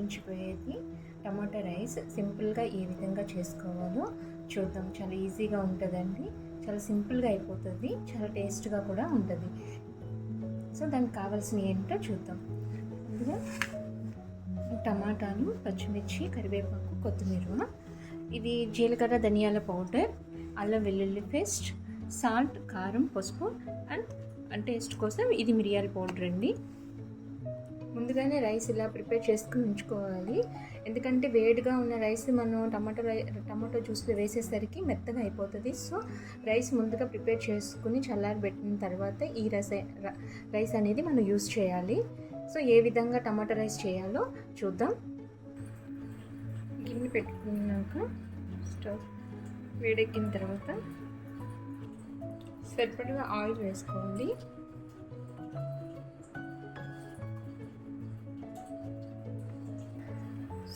మరిపించిపోయేది టమాటా rice సింపుల్గా ఏ విధంగా చేసుకోవాలో చూద్దాం. చాలా ఈజీగా ఉంటుందండి, చాలా సింపుల్గా అయిపోతుంది, చాలా టేస్ట్గా కూడా ఉంటుంది. సో దానికి కావాల్సినవి ఏంటో చూద్దాం. ముందుగా టమాటాలు, పచ్చిమిర్చి, కరివేపాకు, కొత్తిమీర, ఇది జీలకర్ర, ధనియాల పౌడర్, అల్లం వెల్లుల్లి పేస్ట్, సాల్ట్, కారం, పసుపు అండ్ టేస్ట్ కోసం ఇది మిరియాల పౌడర్ అండి. ముందుగానే రైస్ ఇలా ప్రిపేర్ చేసుకుని ఉంచుకోవాలి, ఎందుకంటే వేడిగా ఉన్న రైస్ మనం టమాటో జ్యూస్లో వేసేసరికి మెత్తగా అయిపోతుంది. సో రైస్ ముందుగా ప్రిపేర్ చేసుకుని చల్లారబెట్టిన తర్వాత ఈ రైస్ అనేది మనం యూస్ చేయాలి. సో ఏ విధంగా టమాటా రైస్ చేయాలో చూద్దాం. గిన్నె పెట్టుకున్నాక స్టవ్ వేడెక్కిన తర్వాత సరిపడగా ఆయిల్ వేసుకోవాలి.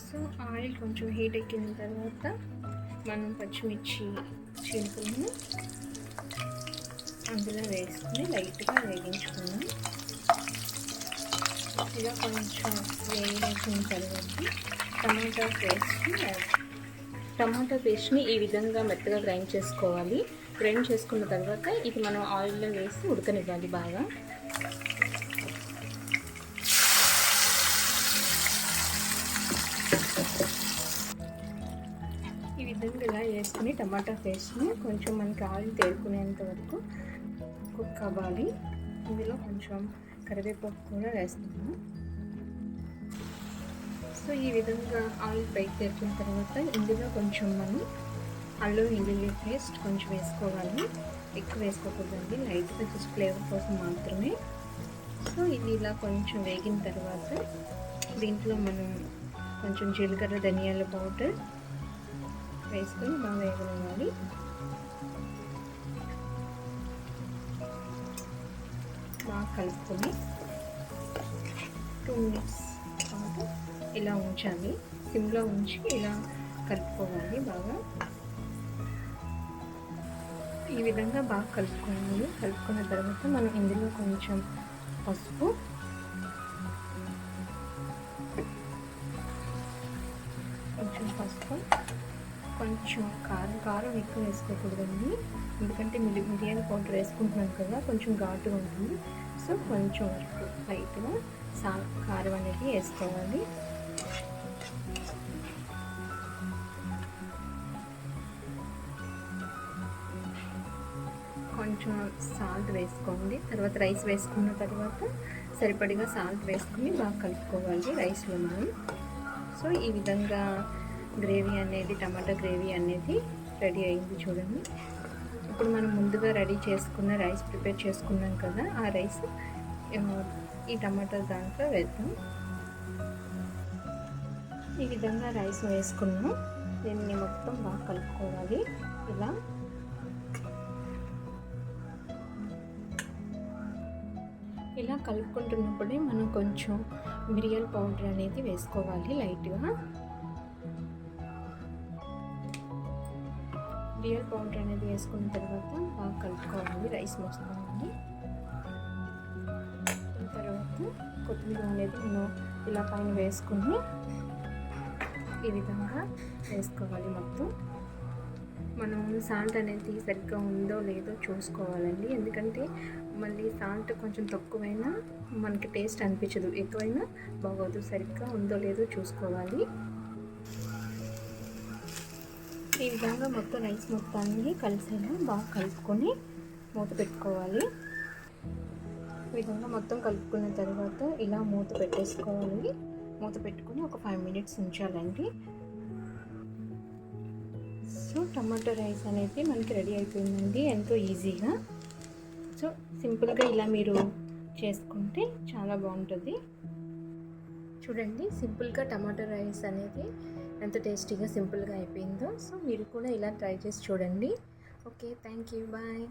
సో ఆయిల్ కొంచెం హీట్ ఎక్కిన తర్వాత మనం పచ్చిమిర్చి చీలికలను అందులో వేసుకుని లైట్గా వేగించుకున్నాం. ఇలా కొంచెం వేయించిన తర్వాత టమాటా పేస్ట్ని ఈ విధంగా మెత్తగా గ్రైండ్ చేసుకోవాలి. గ్రైండ్ చేసుకున్న తర్వాత ఇది మనం ఆయిల్లో వేసి ఉడకనివ్వాలి బాగా. ఈ విధంగా ఇలా వేసుకుని టమాటా పేస్ట్ని కొంచెం మనకి ఆయిల్ తేరుకునేంత వరకు కుక్ అవ్వాలి. ఇందులో కొంచెం కరివేపాకు కూడా వేస్తున్నాము. సో ఈ విధంగా ఆయిల్ పైకి తేరిన తర్వాత ఇందులో కొంచెం మనం అల్లం వెల్లుల్లి పేస్ట్ కొంచెం వేసుకోవాలి, ఎక్కువ వేసుకోకూడదండి, లైట్గా జస్ట్ ఫ్లేవర్ కోసం మాత్రమే. సో ఇది ఇలా కొంచెం వేగిన తర్వాత దీంట్లో మనం కొంచెం జీలకర్ర, ధనియాల పౌడర్ వేసుకొని బాగా వేగనివ్వాలి. బాగా కలుపుకొని 2 minutes పాటు ఇలా ఉంచాలి, సిమ్లో ఉంచి ఇలా కలుపుకోవాలి బాగా. ఈ విధంగా బాగా కలుపుకోవాలి. కలుపుకున్న తర్వాత మనం ఇందులో కొంచెం పసుపు, కొంచెం కారం ఎక్కువ వేసుకోకూడదండి, ఎందుకంటే మిరియాల పౌడర్ వేసుకుంటున్నాం కదా, కొంచెం ఘాటుగా ఉంటుంది. సో కొంచెం వరకు లైట్గా కారం అనేది వేసుకోవాలి. కొంచెం సాల్ట్ వేసుకోండి. తర్వాత రైస్ వేసుకున్న తర్వాత సరిపడిగా సాల్ట్ వేసుకుని బాగా కలుపుకోవాలి రైస్లో మనం. సో ఈ విధంగా గ్రేవీ అనేది, టమాటా గ్రేవీ అనేది రెడీ అయింది చూడండి. ఇప్పుడు మనం ముందుగా రెడీ చేసుకున్న రైస్ ప్రిపేర్ చేసుకున్నాం కదా, ఆ రైస్ ఈ టమాటా దాంట్లో వేద్దాం. ఈ విధంగా రైస్ వేసుకున్నాం. దీన్ని మొత్తం బాగా కలుపుకోవాలి. ఇలా కలుపుకుంటున్నప్పుడే మనం కొంచెం మిరియాల పౌడర్ అనేది వేసుకోవాలి లైట్గా. మిరియాల పౌడర్ అనేది వేసుకున్న తర్వాత బాగా కలుపుకోవాలి రైస్ మొత్తాన్ని. తర్వాత కొత్తిమీర అనేది మనం ఇలా పైన వేసుకుని ఈ విధంగా వేసుకోవాలి మొత్తం. మనం సాల్ట్ అనేది సరిగ్గా ఉందో లేదో చూసుకోవాలండి, ఎందుకంటే మళ్ళీ సాల్ట్ కొంచెం తక్కువైనా మనకి టేస్ట్ అనిపించదు, ఎక్కువైనా బాగోదు. సరిగ్గా ఉందో లేదో చూసుకోవాలి. ఈ విధంగా మొత్తం రైస్ మొత్తాన్ని కలిసేలా బాగా కలుపుకొని మూత పెట్టుకోవాలి. ఈ విధంగా మొత్తం కలుపుకున్న తర్వాత ఇలా మూత పెట్టేసుకోవాలి. మూత పెట్టుకొని ఒక 5 minutes ఉంచాలండి. సో టమాటో రైస్ అనేది మనకి రెడీ అయిపోయిందండి, ఎంతో ఈజీగా. సో సింపుల్గా ఇలా మీరు చేసుకుంటే చాలా బాగుంటుంది. చూడండి, సింపుల్గా టమాటో రైస్ అనేది ఎంత టేస్టీగా సింపుల్గా అయిపోయిందో. సో మీరు కూడా ఇలా ట్రై చేసి చూడండి. Okay, thank you, bye.